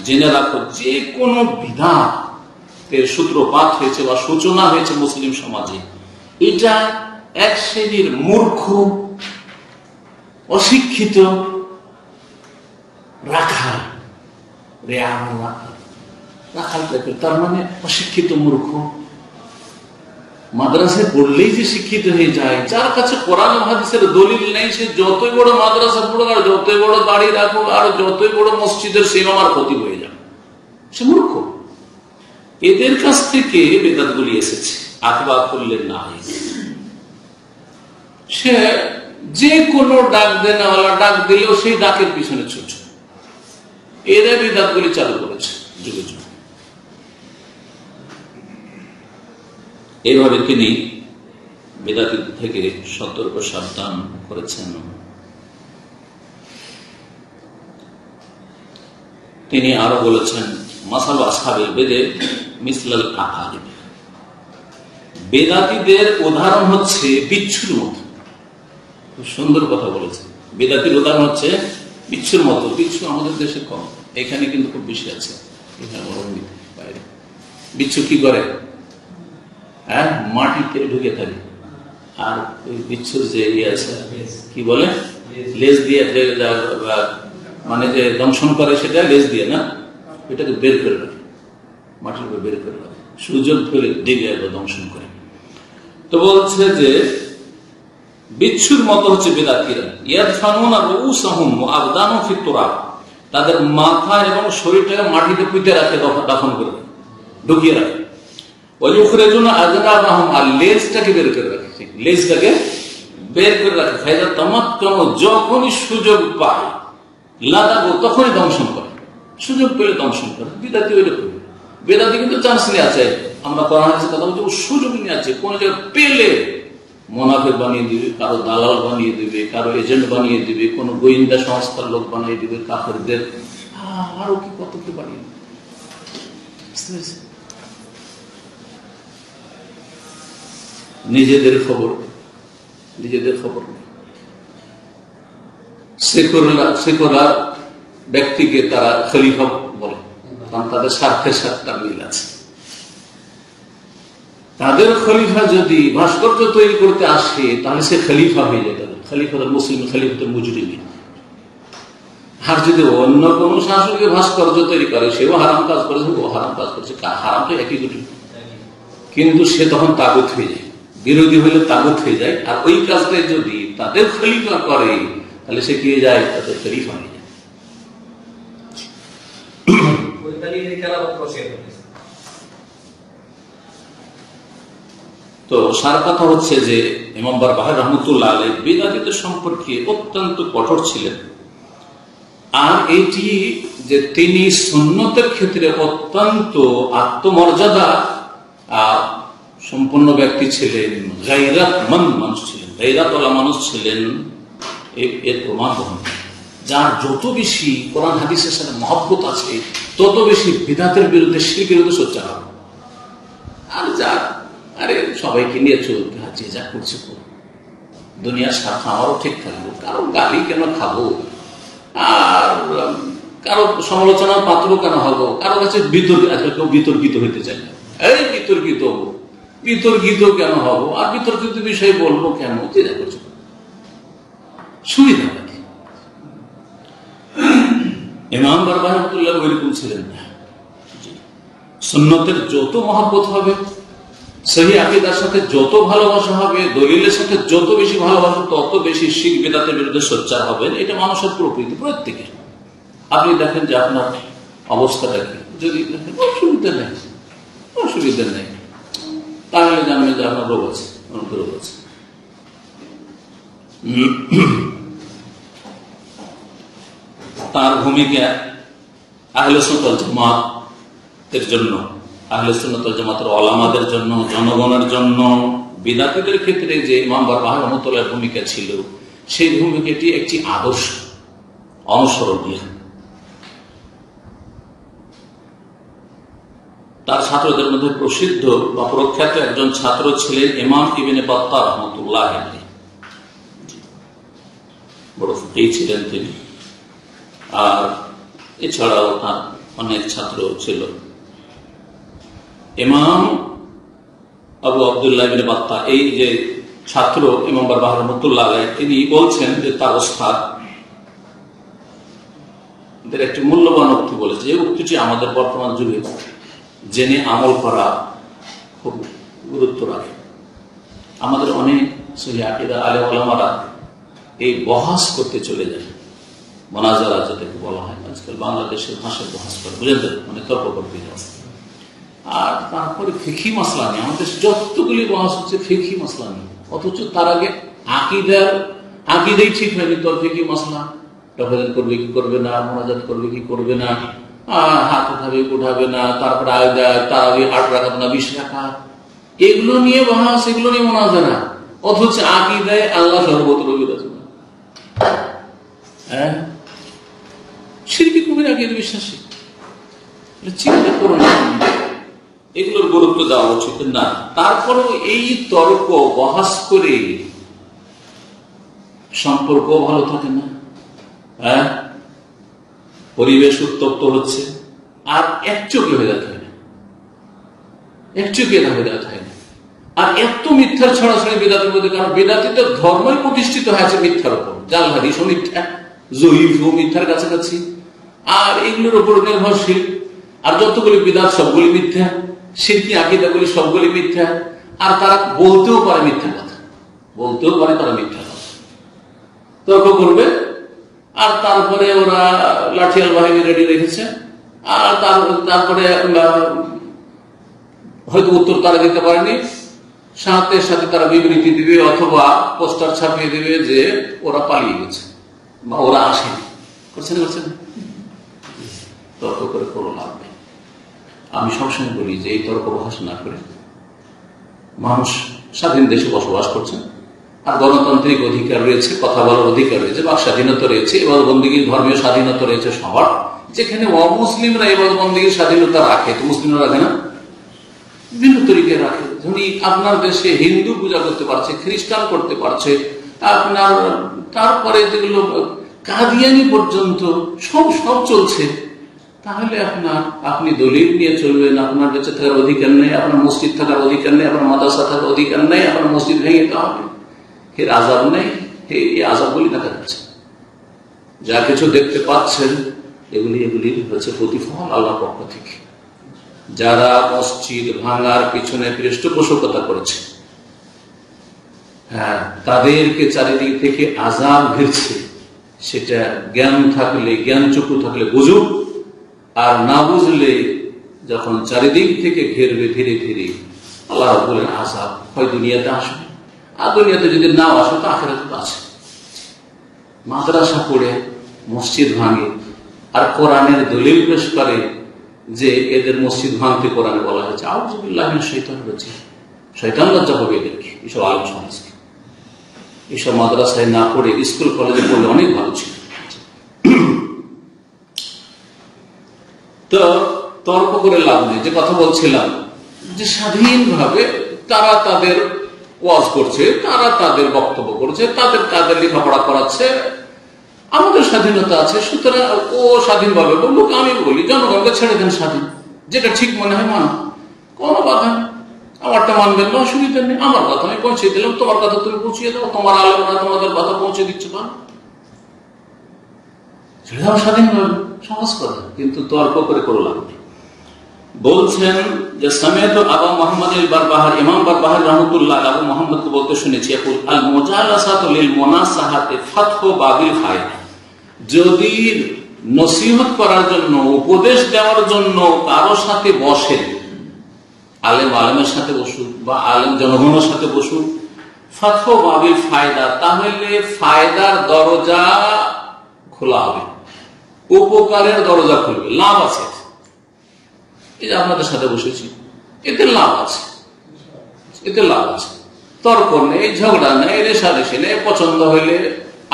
জেনে রাখো, যে কোন বিদআতের সূত্রপাত হয়েছে বা সূচনা হয়েছে মুসলিম সমাজে, এটা এক শ্রেণীর মূর্খ, অশিক্ষিত রাখাল, রাখাল টাইপের, তার মানে অশিক্ষিত মূর্খ। মাদ্রাসায় পড়লেই যে শিক্ষিত হয়ে যায়, যার কাছে কোরআন হাদিসের দলিল নেই, সে যতই বড় মাদ্রাসা পড়ুক আর যতই বড় দাড়ি রাখুক আর যতই বড় মসজিদের ইমামের ক্ষতি হয়ে যাবে, সে মূর্খ। এদের কাছ থেকে বেদাতগুলি এসেছে, আতবা করলেন না, সে যে কোনো ডাক দেনেওয়ালা ডাক দিলেও সেই ডাকের পিছনে ছুটছে। এরা বিদআতগুলি চালু করেছে যুগে যুগে। এইভাবে তিনি বিদআত থেকে সতর্ক সাবধান করেছেন। তিনি আরো বলেছেন, মাসালু আসহাবিল বিদআহ মিসলাল আকারিব, বেদাতীদের উদাহরণ হচ্ছে বিচ্ছুর মতো। খুব সুন্দর কথা বলেছে। বেদাতীর উদাহরণ হচ্ছে বিচ্ছুর মতো। বিচ্ছু আমাদের দেশে কম, এখানে কিন্তু খুব বেশি আছে। বাইরে বিচ্ছু কি করে? হ্যাঁ, মাটিতে ঢুকে থাকে। আর ওই বিচ্ছুর যে ইয়ে আছে, কি বলে, লেজ দিয়ে, মানে যে দংশন করে, সেটা লেজ দিয়ে না, এটাকে বের করে রাখে, মাটির উপরে বের করে রাখে, সুযোগ পেলে দিকে দংশন করে। তো বলছে যে বিচ্ছুর মতো হচ্ছে বেদাতীরা, ইয়াদফানুনা রুউসাহুম ওয়া আবদানুহুম ফিত তুরাব, তাদের মাথা এবং শরীরটাকে মাটিতে পুঁতে রাখে, দাফন করে ঢুকিয়ে রাখে। ওয়া ইউখরিজুনা আযনাবাহুম, আর লেজটাকে বের করে রাখে, লেজটাকে বের করে রাখে। ফাইদা তামাক্কানু, যখনই সুযোগ পায়, লাগাবো তখনই দংশন করে, সুযোগ পেলে দংশন করে। বেদাতী ওইটা করবে। বেদাতী কিন্তু চান্স নিয়ে আছে, আমরা কোরআন হাদিসের কথা বলছি, সুযোগ নিয়ে আছে, কোন জায়গায় পেলে মুনাফিক বানিয়ে দিবে, কারো দালাল বানিয়ে দিবে, কারো এজেন্ট বানিয়ে দিবে, কোন গোয়েন্দা সংস্থার লোক বানিয়ে দিবে কাফেরদের, আরো কি কত কি বানিয়ে দিবে। নিজেদের খবর সেকুলার ব্যক্তিকে তারা খলিফা বলে, কারণ তাদের স্বার্থের সাথে তার মিল আছে। তাদের খলিফা যদি ভাস্কর্য তৈরি করতে আসে তাহলে সে খলিফা হয়ে যেতে হবে, খলিফাতুল মুসলিম, খলিফাতুল মুজরিমিন। আর যদি অন্য কোন শাসকের ভাস্কর্য তৈরি করে, সেও হারাম কাজ করেছে, ও হারাম কাজ করেছে, হারাম তো একই গুটি, কিন্তু সে তখন তাগুত হয়ে যায়, বিরোধী হলে তাগুত হয়ে যায়। আর ওই কাজটাই যদি তাদের খলিফা করে তাহলে সে কি হয়ে যায়, তাদের খলিফা হয়ে যায়। তো সার কথা হচ্ছে যে ইমাম বারবাহার রহমতুল্লাহ আলাইহি বিদআতদের সম্পর্কে অত্যন্ত কঠোর ছিলেন। আর এটি যে তিনি সুন্নতের ক্ষেত্রে অত্যন্ত আত্মমর্যাদা সম্পন্ন ব্যক্তি ছিলেন, গায়রাতমন্দ মানুষ ছিলেন, গায়রাতওয়ালা মানুষ ছিলেন, এর প্রমাণ বহন। যার যত বেশি কোরআন হাদিসের সাথে মহব্বত আছে তত বেশি বিদআতের বিরুদ্ধে, শিরকের বিরুদ্ধে সোচ্চার হবে। আর যার আরে সবাইকে নিয়ে চলতে হয়, যে যা করছে দুনিয়ার স্বার্থ আমারও ঠিক থাকবো, কারো গালি কেন খাবো, আর কারো সমালোচনার পাত্র কেন হবো, কারো কাছে কেউ বিতর্কিত হইতে চাই না, এই বিতর্কিত কেন হবো, আর বিতর্কিত বিষয় বলবো কেন, যে যা করছে সুবিধা নাকি। ইমাম বারবাহার রহমাতুল্লাহ ওইরকম ছিলেন না। সুন্নতের যত মহব্বত হবে, সহি আকীদার সাথে যত ভালোবাসা হবে, দলিলের সাথে যত বেশি ভালোবাসা, তত বেশি শিরক বিদআতের বিরুদ্ধে সোচ্চার হবেন। এটা মানুষের প্রকৃতি, প্রত্যেকের। আপনি দেখেন যে আপনার অবস্থাটা কি, যদি দেখেন অসুবিধা নেই, তাহলে জানবেন যে আপনার রোগ আছে, রোগ আছে। তার ভূমিকা আহলে সুন্নাত ওয়াল জামাতের জন্য, আহলে সুন্নাত ওয়াল জামাতের উলামাদের জন্য, জনগণের জন্য, বিদআতীদের ক্ষেত্রে যে ইমাম বারবাহার রহমাতুল্লাহর ভূমিকা ছিল, সেই ভূমিকাটি একটি আদর্শ, অনুসরণীয়। তার ছাত্রদের মধ্যে প্রসিদ্ধ বা প্রখ্যাত একজন ছাত্র ছিলেন ইমাম ইবনে বাত্তাহ রাহমাতুল্লাহ আলাইহি। বড় ফকিহ ছিলেন তিনি। আর এছাড়াও তার অনেক ছাত্র ছিল। ইমাম আবু আব্দুল্লাহ ইবনে বাত্তাহ, এই যে ছাত্র ইমাম বারবাহার রহমাতুল্লাহ আলাইহি, তিনি বলছেন যে তার ওস্তাদ একটি মূল্যবান উক্তি বলেছে, যে উক্তিটি আমাদের বর্তমান যুগে জেনে আমল করা খুব গুরুত্ব রাখে। আমাদের অনেক সহি আকীদা আলেম ওলামারা এই বহাস করতে চলে যায়, মোনাজারা যেটাকে বলা হয়, আজকাল বাংলাদেশের ভাষায় বহাস করে, বুঝলেন, মানে তর্ক করতে যাওয়া। আর তারপরে ফিকহি মাসলা নিয়ে আমাদের যতগুলি বহাস হচ্ছে ফিকহি মাসলা নিয়ে, অথচ তার আগে আকিদাই ঠিক হয়নি, তোর ফিকহি মাসলা তফাজল করবে কি করবে না, মোনাজাত করবে কি করবে না, হাত উঠাবে না, তারপরে তারাবি 8 রাকাত না 20 রাকাত, এগুলো নিয়ে বহাস, এগুলো নিয়ে মোনাজারা। অথচ আকীদায় আল্লাহ সর্বত্র বিরাজমান। হ্যাঁ, শিরকি কুফরি আকীদা বিশ্বাসী, চিন্তা করো না, এগুলোর গুরুত্ব দেওয়া উচিত না। তারপরেও এই তর্ক বহাস করে সম্পর্ক ভালো থাকে না। হ্যাঁ, পরিবেশ উত্তপ্ত হচ্ছে, আর একচোখে হয়ে যেতে হয় না, একচোখে হয়ে যেতে হয় না। আর এত মিথ্যার ছড়াছড়ি বিদআতের মধ্যে, কারণ বিদআতীদের ধর্মই প্রতিষ্ঠিত হয়েছে মিথ্যার উপর, জাল হাদিসও মিথ্যা, জয়ীফও মিথ্যার কাছাকাছি, আর এগুলোর উপর নির্ভরশীল। আর যতগুলি বিদআত সবগুলি মিথ্যা, শিরকি আকীদাগুলি সবগুলি মিথ্যা। আর তারা বলতেও পারে মিথ্যা কথা, বলতেও পারে তারা মিথ্যা কথা, তর্ক করবে। আর তারপরে ওরা লাঠিয়াল বাহিনী রেডি রেখেছে, আর তারপরে হয়তো উত্তর তারা দিতে পারেনি, সাথে সাথে তারা বিবৃতি দিবে অথবা পোস্টার ছাপিয়ে দিবে যে ওরা পালিয়ে গেছে বা ওরা আসেনি, করছেন তর্ক করে কোনো লাভ নেই। আমি সবসময় বলি যে এই তর্ক বহাস না করে, মানুষ স্বাধীন দেশে বসবাস করছেন, আর গণতান্ত্রিক অধিকার রয়েছে, কথা বলার অধিকার রয়েছে, বাক স্বাধীনতা রয়েছে, ইবাদত বন্দেগীর ধর্মীয় স্বাধীনতা রয়েছে সবার। যেখানে অমুসলিমরা ইবাদত বন্দেগীর স্বাধীনতা রাখে, তো মুসলিমরা রাখে না, বিভিন্ন তরিকে রাখে। আপনার দেশে হিন্দু পূজা করতে পারছে, খ্রিস্টান করতে পারছে, আপনার তারপরে যেগুলো কাদিয়ানি পর্যন্ত সব চলছে। তাহলে আপনি দলিল নিয়ে চলবেন, আপনার বেঁচে থাকার অধিকার নেই, আপনার মসজিদ থাকার অধিকার নেই, আপনার মাদ্রাসা থাকার অধিকার নেই, আপনার মসজিদ ভেঙে দিতে হবে। এর আযাব নেই, এই আযাবগুলি দেখা যাচ্ছে। যা কিছু দেখতে পাচ্ছেন এগুলির হচ্ছে প্রতিফল আল্লাহর পক্ষ থেকে। যারা মসজিদ ভাঙার পিছনে পৃষ্ঠপোষকতা করেছে, হ্যাঁ, তাদেরকে চারিদিক থেকে আযাব ঘিরছে। সেটা জ্ঞান থাকলে, জ্ঞান চক্ষু থাকলে বুঝুক, আর না বুঝলে যখন চারিদিক থেকে ঘেরবে ধীরে ধীরে, আল্লাহ বলেন আযাব হয় দুনিয়াতে আসবে, আর দুনিয়াতে যদি নাও আসে তো আখিরাতে তো আছে। মাদ্রাসা পড়ে মসজিদ ভাঙে আর কোরআনের দলিল পেশ করে যে এদের মসজিদ ভাঙতে কোরআনে বলা হয়েছে, আউযু বিল্লাহি মিনাশ শাইতানির রাজিম। শয়তান লজ্জা পাবে এদেরকে, এসব আলেম সমাজকে। এসব মাদ্রাসায় না পড়ে স্কুল কলেজে পড়লে অনেক ভালো ছিল। তো তর্ক করে লাভ নেই। যে কথা বলছিলাম যে স্বাধীনভাবে তারা তাদের ওয়াজ করছে, তারা তাদের বক্তব্য করছে, তাদের লেখাপড়া করাচ্ছে, আমাদের স্বাধীনতা আছে, সুতরাং ও স্বাধীনভাবে বলুক, আমি বলি জনগণকে ছেড়ে দেন স্বাধীন, যেটা ঠিক মনে হয় মানো, কোনো বাধা নেই। আমারটা মানবেন না, অসুবিধা নেই, আমার কথা আমি পৌঁছে দিলাম, তোমার কথা তুমি পৌঁছিয়ে দাও, তোমার আলোচনা তোমাদের কথা পৌঁছে দিচ্ছে, ছেড়ে দাও স্বাধীনভাবে, সহজ কথা। কিন্তু তর্ক করে করলাম। বলছেন যে সামিয়াতু আবু মুহাম্মদ আল-বারবাহার, ইমাম বারবাহার রাহমাতুল্লাহ আবু মুহাম্মদকে বলতে শুনেছি, আল মুজালাসাতু লিল মুনাসাহাতি ফাতহু বাবিল ফায়দা। যদি নসিহত করার জন্য, উপদেশ দেওয়ার জন্য কারো সাথে বসেন, আলেমের সাথে বসুন বা আলেম জনগণের সাথে বসুন, ফাতহু বাবিল ফায়দা, তাহলে ফায়দার দরজা খোলা হবে, উপকারের দরজা খুলবে, লাভ আছে। এই যে আপনাদের সাথে বসেছি, এতে লাভ আছে, এতে লাভ আছে। তর্ক নেই, ঝগড়া নেই, রেষারেষি নেই। পছন্দ হইলে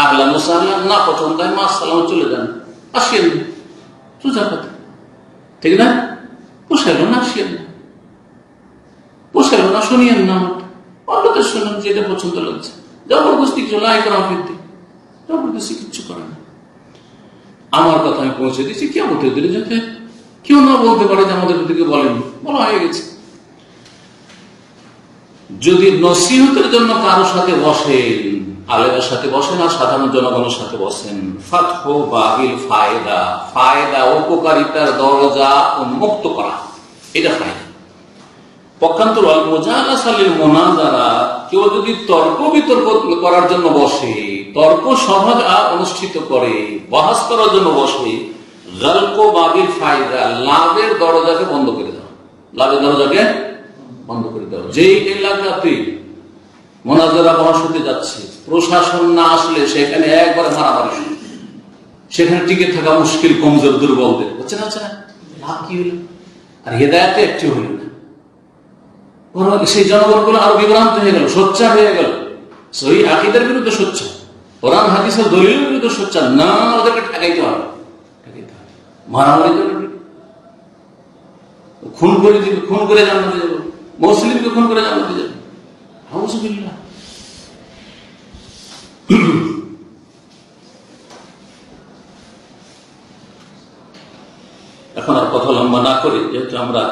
আহলান ওয়া সাহলান, না পছন্দ হয় মা সালাম, চলে যান, আসেন, সোজা কথা, ঠিক না? পোষাইল না, আসেন না, পোষাইল না, শুনিয়েন না, অন্যদের শুনুন, যেটা পছন্দ লাগছে। জবরদস্তি কিছু লাই করা ফিরতে, জবরদস্তি কিচ্ছু করে না। আমার কথা আমি পৌঁছে দিচ্ছি, কিয়ামতের দিনে যাতে কেউ না বলতে পারে যে আমাদের দিকে বলেন, বলা হয়ে গেছে। যদি নসিহতের জন্য কারো সাথে বসেন, আলেমের সাথে বসেন আর সাধারণ জনগণের সাথে বসেন, ফাতহু বাবিল ফায়দা, ফায়দা উপকারিতার দরজা উন্মুক্ত করা, এটা ফায়দা। পক্ষান্তর আল মুজালাসা লিল মুনাজারা, কেউ যদি তর্ক বিতর্ক করার জন্য বসে, তর্ক সভা অনুষ্ঠিত করে, বহাস করার জন্য বসে, গালকো বাবিল ফায়দা, লাভের দরজাকে বন্ধ করে দাও, লাভের দরজাকে বন্ধ করে দাও। যেই এলাকাতে মোনাজারা বহাস হতে যাচ্ছে, প্রশাসন না আসলে সেখানে একবারে মারামারি শুরু, সেখানে টিকে থাকা মুশকিল, কমজোর, দুর্বলদের, বুঝছেন আছে না? লাভ কি হলো? আর হেদায়েতে একটি হলো না, সেই জনগণগুলো আরো বিভ্রান্ত হয়ে গেল, সোচ্চার হয়ে গেল, সহিহ আকীদার বিরুদ্ধে সোচ্চার, কোরআন হাদিসের দলিলের বিরুদ্ধে সোচ্চার। না, ওদেরকে ঠেকাইতে হবে, মারামারি করবে, খুন করে দিবে, খুন করে জান্নাতে যাবে, মুসলিমকে খুন করে জান্নাতে যাবে। আউযুবিল্লাহ। এখন আর কথা লম্বা না করে, যেহেতু আমরা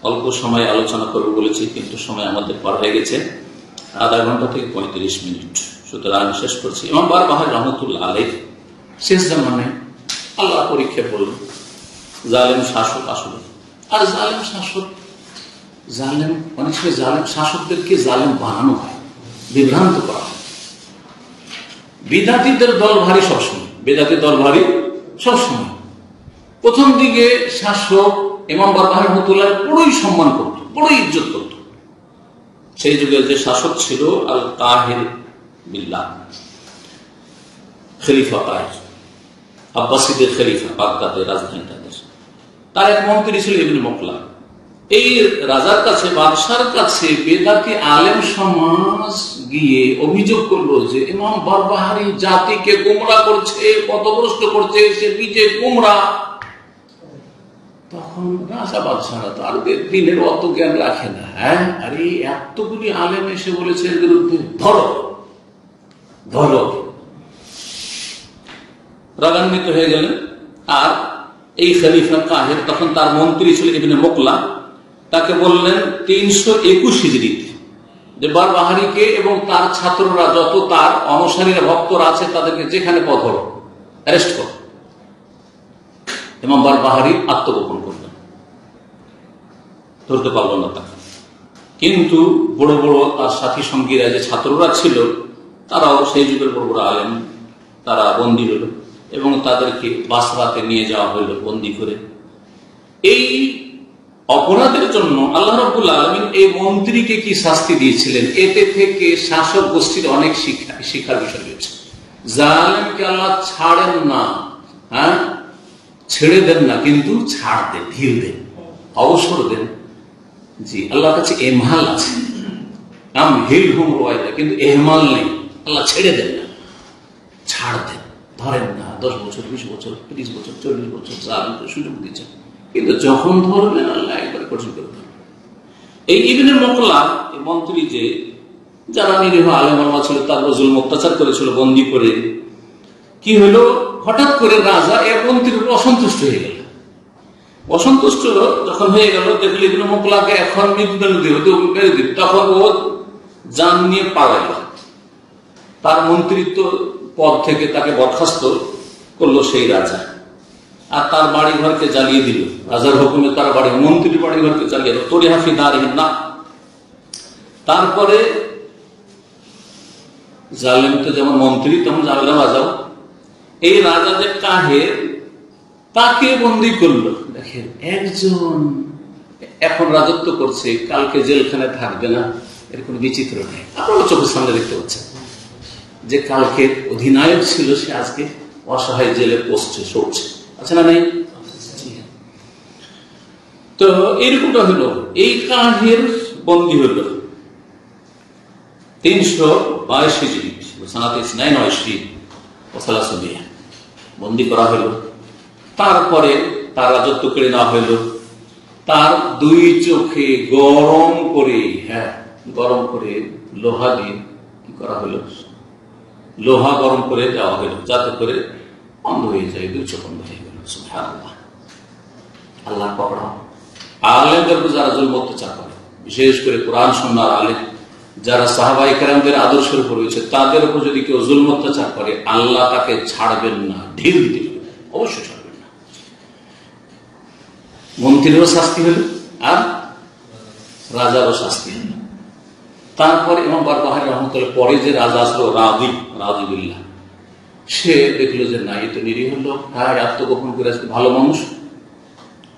অল্প সময় আলোচনা করবো বলেছি, কিন্তু সময় আমাদের পার হয়ে গেছে আধা ঘন্টা থেকে 35 মিনিট, সুতরাং শেষ করছি। ইমাম বারবাহার রাহমাতুল্লাহ আলাইহ শেষ জামানায় আল্লাহ পরীক্ষা করলেন জালেম শাসক আসলে। আর জালেম শাসক, জালেম অনেক সময় জালেম শাসকদেরকে জালেম বানানো হয়, বিভ্রান্ত করা হয়। বিদাতীদের দল ভারী সবসময়, বেদাতি দল ভারী সবসময়। প্রথম দিকে শাসক ইমাম বারবাহার রাহমাতুল্লাহ বড়ই সম্মান করত, বড়ই ইজ্জত করত। সেই যুগে যে শাসক ছিল আল তাহির বিল্লাহ, খলিফা তাহির, আব্বাসীদের খলিফা, বাগদাদের রাজধানীটা, তার এক মন্ত্রী ছিল ইবনে মুকলা। এই রাজার কাছে, বাদশার কাছে বেদাতি আলেম সমাজ গিয়ে অভিযোগ করলো যে ইমাম বারবাহারি জাতিকে গোমরা করছে, পথভ্রষ্ট করছে, সে নিজে গোমরা। তখন রাজা বাদশারা তো আর দিনের অত জ্ঞান রাখে না। হ্যাঁ, আরে এতগুলি আলেম এসে বলেছে এর বিরুদ্ধে, ধরো ধরো। রাগান্বিত হয়ে গেলেন। আর এই খলিফা কাহের, তখন তার মন্ত্রী ছিল ইবনে মুকলা, তাকে বললেন 321 হিজরিতে যে বারবাহারিকে এবং তার ছাত্ররা, যত তার অনুসারীরা ভক্তরা আছে, তাদেরকে যেখানে পাও ধরো, অ্যারেস্ট করো। ইমাম বারবাহারি আত্মগোপন করলেন, ধরতে পারল না তাকে। কিন্তু বড় বড় তার সাথী সঙ্গীরা, যে ছাত্ররা ছিল, তারাও সেই যুগের বড় বড় আলেম, তারা বন্দী হল এবং তাদেরকে বাসরাতে নিয়ে যাওয়া হইল বন্দী করে। এই অপরাধের জন্য আল্লাহ রাব্বুল আলামিন এই মন্ত্রীকে কি শাস্তি দিয়েছিলেন, এতে থেকে শাসক গোষ্ঠীর অনেক শিক্ষার বিষয় রয়েছে। জালেমকে আল্লাহ ছাড়েন না, হ্যাঁ, ছেড়ে দেন না, কিন্তু ছাড় দেন, ঢিল দেন, অবসর দেন। জি, আল্লাহর কাছে এমহাল আছে, কিন্তু এহমাল নেই। আল্লাহ ছেড়ে দেন না, ছাড় দেন, ধরেন না। 10 বছর, 20 বছর, 30 বছর, 40 বছর জালেমকে সুযোগ দিচ্ছেন, কিন্তু যখন ধরবেন আল্লাহ একবারে কঠিন করে ধরবেন। এই ইবনে মুকলা, এই মন্ত্রী, যে যারা নিরীহ আলেম ওলামা ছিল, তার জুলুম অত্যাচার করেছিল বন্দী করে, কি হলো, হঠাৎ করে রাজা এক মন্ত্রীর অসন্তুষ্ট হয়ে গেল। অসন্তুষ্ট যখন হয়ে গেল, দেখল ইবনে মুকলাকে এখন মৃত্যুদণ্ড দিবে, তখন ও জান নিয়ে পালাইল। তার মন্ত্রিত্ব পদ থেকে তাকে বরখাস্ত করলো সেই রাজা, আর তার বাড়ি ঘরকে জ্বালিয়ে দিল। রাজার হুকুমে তার বাড়ি, মন্ত্রীর বাড়ি ঘরকে জ্বালিয়ে দিল, তোরে হাফি দাঁড়িয়ে না। তারপরে জালেম তো যেমন মন্ত্রী, তেমন জালেম রাজাও। এই রাজা যে কাহের, তাকে বন্দী করলো। দেখেন, একজন এখন রাজত্ব করছে, কালকে জেলখানে থাকবে না, এর কোন বিচিত্র নেই। আপনারা চোখের সামনে দেখতে পাচ্ছেন যে কালকে অধিনায়ক ছিল, সে আজকে অসহায় জেলে পৌঁছছে, সরছে, আছে না নেই? তো এরকমটা হলো, এই কাহের বন্দী হলো 322 হিজরি, সানাতে 39 বন্দী করা হলো। তারপরে তার রাজত্ব কেড়ে নেওয়া হইল। তার 2 চোখে গরম করে, হ্যাঁ, গরম করে লোহা দিয়ে কি করা হলো, লোহা গরম করে দেওয়া হইল, যাতে করে অন্ধ হয়ে যায়, 2 চোখ অন্ধ হয়ে গেল। সুবহানাল্লাহ, আল্লাহ পকড়া। আলেমদের উপর যারা জুলম অত্যাচার করে, বিশেষ করে কোরআন সুন্নাহর আলেম যারা সাহাবায়ে কেরামদের আদর্শের উপর রয়েছে, তাদের উপর যদি কেউ জুলম অত্যাচার করে, আল্লাহ তাকে ছাড়বেন না, ঢিল দিবেন, অবশ্যই ছাড়বেন না। মন্ত্রীরও শাস্তি হল আর রাজারও শাস্তি হল। তারপরে ইমাম বারবাহারি রহমতুল্লাহ পরে যে রাজা আসলো, রাজিবিল্লাহ, সে দেখলো যে না, এই তো নিরীহ লোক, হ্যাঁ, আত্মগোপন করে আসবে, ভালো মানুষ,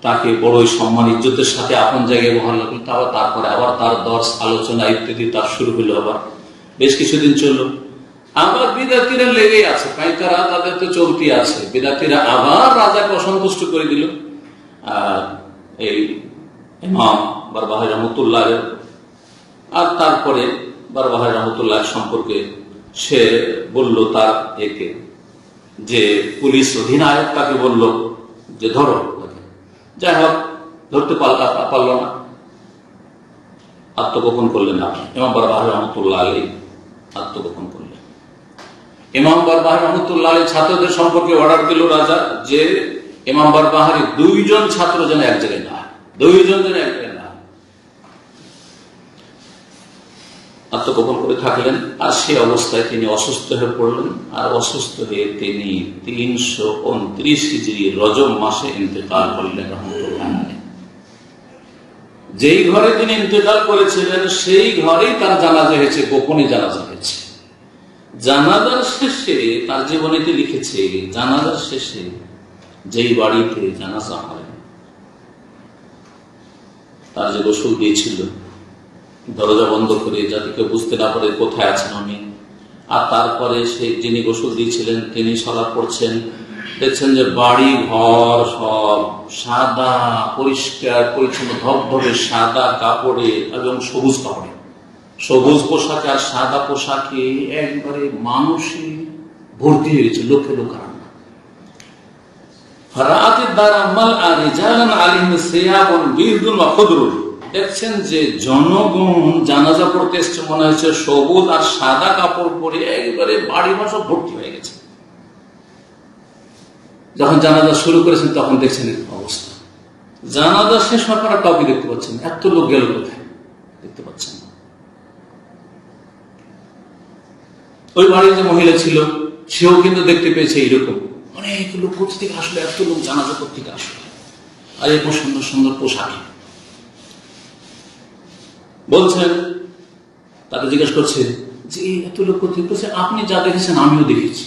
তাকে বড়ই সম্মান ইজ্জতের সাথে আপন জায়গায় বহাল রাখলো। তারপরে আবার তার দর্শ, আলোচনা ইত্যাদি তার শুরু হলো। আবার বেশ কিছুদিন চললো। আবার বিদাতিরা লেগে আছে, পাইকারা, তাদের তো চলতি আছে। বিদাতিরা আবার রাজাকে অসন্তুষ্ট করে দিল। আর এই ইমাম বারবাহারি রহমতুল্লাহ, আর তারপরে বারবাহারি রহমতুল্লাহ সম্পর্কে সে বলল তার একে, যে পুলিশ অধিনায়ক তাকে বলল যে ধরো। যাই হোক, ধরতে পারল না, আত্মগোপন করলেন না। ইমাম বারবাহারি রহমতুল্লাহ আলী আত্মগোপন করলেন। ইমাম বারবাহারি রহমতুল্লাহ আলী ছাত্রদের সম্পর্কে অর্ডার দিল রাজা, যে ইমাম বারবাহারি 2 জন ছাত্র যেন এক জায়গায় না, 2 জন যেন এক জায়গায় না। আত্মগোপন করে থাকলেন। আর সে অবস্থায় তিনি অসুস্থ হয়ে পড়লেন। আর অসুস্থ হয়ে তিনি 329 হিজরি রজব মাসে ইন্তেকাল করলেন রহমতুল্লাহ। যেই ঘরে তিনি ইন্তেকাল করেছিলেন, সেই ঘরেই তার জানাজা হয়েছে, গোপনে জানাজা হয়েছে। জানাজার শেষে তার জীবনীতে লিখেছে, জানাজার শেষে যেই বাড়িতে জানাজা হয়, তার যে গোসল দিয়েছিল, দরজা বন্ধ করে, যাতে কেউ বুঝতে না পারে কোথায় আছেন উনি। আর তারপরে সে যিনি গোসল দিয়েছিলেন, তিনি সালাত পড়ছেন, দেখছেন যে বাড়ি ঘর সব সাদা পরিষ্কার পরিচ্ছন্ন ধবধবে সাদা কাপড়ে এবং সবুজ কাপড়ে, সবুজ পোশাকে আর সাদা পোশাকে একবারে মানুষে ভর্তি হয়ে গেছে, লোকে লোক রান্না। দেখছেন যে জনগণ জানাজা পড়তে এসছে, মনে হয়েছে সবুজ আর সাদা কাপড় পরে একবারে বাড়ি ঘর সব ভর্তি হয়ে গেছে। যখন জানাজা শুরু করেছেন তখন দেখছেন অবস্থা, জানাজা শেষ হওয়ার পর কাউকে দেখতে পাচ্ছেন, এত লোক গেল কোথায় দেখতে পাচ্ছেন না। ওই বাড়ির যে মহিলা ছিল সেও কিন্তু দেখতে পেয়েছে এইরকম অনেক লোক কোথা থেকে আসলে, এত লোক জানাজা কোথেকে আসলে, আর এরকম সুন্দর সুন্দর পোশাকে। বলছেন, তাকে জিজ্ঞেস করছে যে এত লোক কোথেকে, বলছে আপনি যা দেখেছেন আমিও দেখেছি।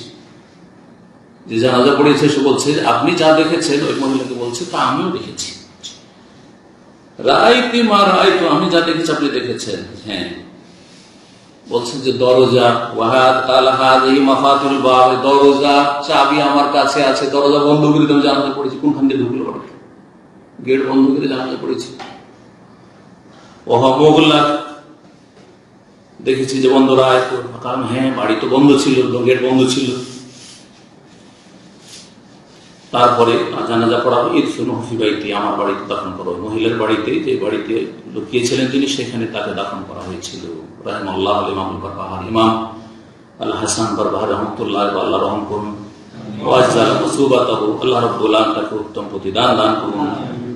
যে জানাজা পড়েছে সে বলছে আপনি যা দেখেছেন, ওই মহিলাকে বলছে তা আমিও দেখেছি। রাইতি মা রাইতু, আমি যা দেখেছি আপনি দেখেছেন। হ্যাঁ, বলছেন যে দরজা দরজা চাবি আমার কাছে আছে, দরজা বন্ধ করে আমি জানাজা পড়েছি। কোনখান দিয়ে ঢুকলো, গেট বন্ধ করে জানাজা পড়েছি। ওহা মোগলা, দেখেছি যে বন্ধ রায়, কারণ হ্যাঁ বাড়ি তো বন্ধ ছিল, গেট বন্ধ ছিল। তারপরে জানাজা পড়াবো, ঈদ শুনো হফিবাইতে, আমার বাড়িতে দাফন করো। মহিলার বাড়িতে, যে বাড়িতে লুকিয়েছিলেন তিনি, সেখানে তাকে দাফন করা হয়েছিল। রাহিমাহুল্লাহ ইমাম বারবাহার, ইমাম আল হাসান বারবাহার রহমতুল্লাহ, আল্লাহ রহম করুন। আল্লাহ রাব্বুল আলামিন তাকে উত্তম প্রতিদান দান করুন।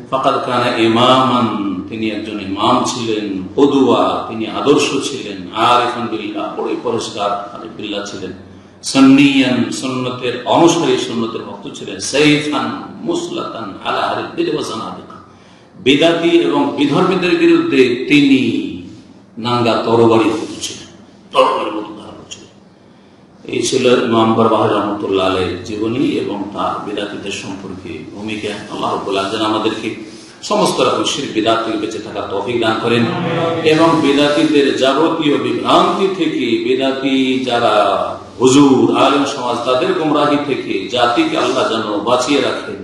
ফাকাদ কানা ইমামান, তিনি একজন ইমাম ছিলেন। কদুয়া, তিনি আদর্শ ছিলেন। আরিফান বিল্লাহ, বড় পরিষ্কার আরিফ বিল্লাহ ছিলেন। সুন্নিয়ান, সুন্নতের অনুসারী, সুন্নতের ভক্ত ছিলেন। সাইফান মুসলাতান আলা আহলিল বিদআ ওয়া জানাদিকা, বিদআতি এবং বিধর্মীদের বিরুদ্ধে তিনি নাঙ্গা তরবারি মতো ছিলেন, তরবারির মতো ধারালো ছিলেন। এই ছিল ইমাম বারবাহার রহমতুল্লাহ আলাইহির জীবনী এবং তার বিদআতীদের সম্পর্কে ভূমিকা। আল্লাহ রাব্বুল আলামিন আমাদেরকে সমস্ত রকম শিরক বিদআত থেকে বেঁচে থাকার তৌফিক দান করেন এবং বিদআতীদের যাবতীয় বিভ্রান্তি থেকে, বিদআতি যারা হুজুর আলেম সমাজ, তাদের গুমরাহি থেকে জাতিকে আল্লাহ যেন বাঁচিয়ে রাখেন,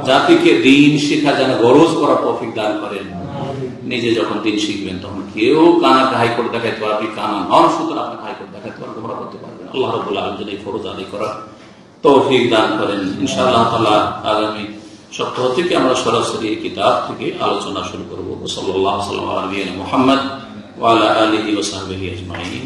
জাতিকে দিন শিক্ষা যেন গরজ করা তৌফিক দান করেন। নিজে যখন দিন শিখবেন তখন কেউ কানাকে হাই করে দেখাইতে পারবে, আপনি কানা নন, সুতরাং আপনাকে হাই করে দেখাইতে পারবেন, গুমরাহ করতে পারবেন। আল্লাহ রাব্বুল আলামিন যেন এই ফরজ আদায় করার তৌফিক দান করেন। ইনশাআল্লাহ তাআলা আগামী সপ্তাহ থেকে আমরা সরাসরি এই কিতাব থেকে আলোচনা শুরু করব। সাল্লাল্লাহু আলাইহি ওয়া সাল্লাম আলা নবিয়িনা মুহাম্মদ ওয়া আলা আলিহি ওয়া সাহবিহি আজমাইন।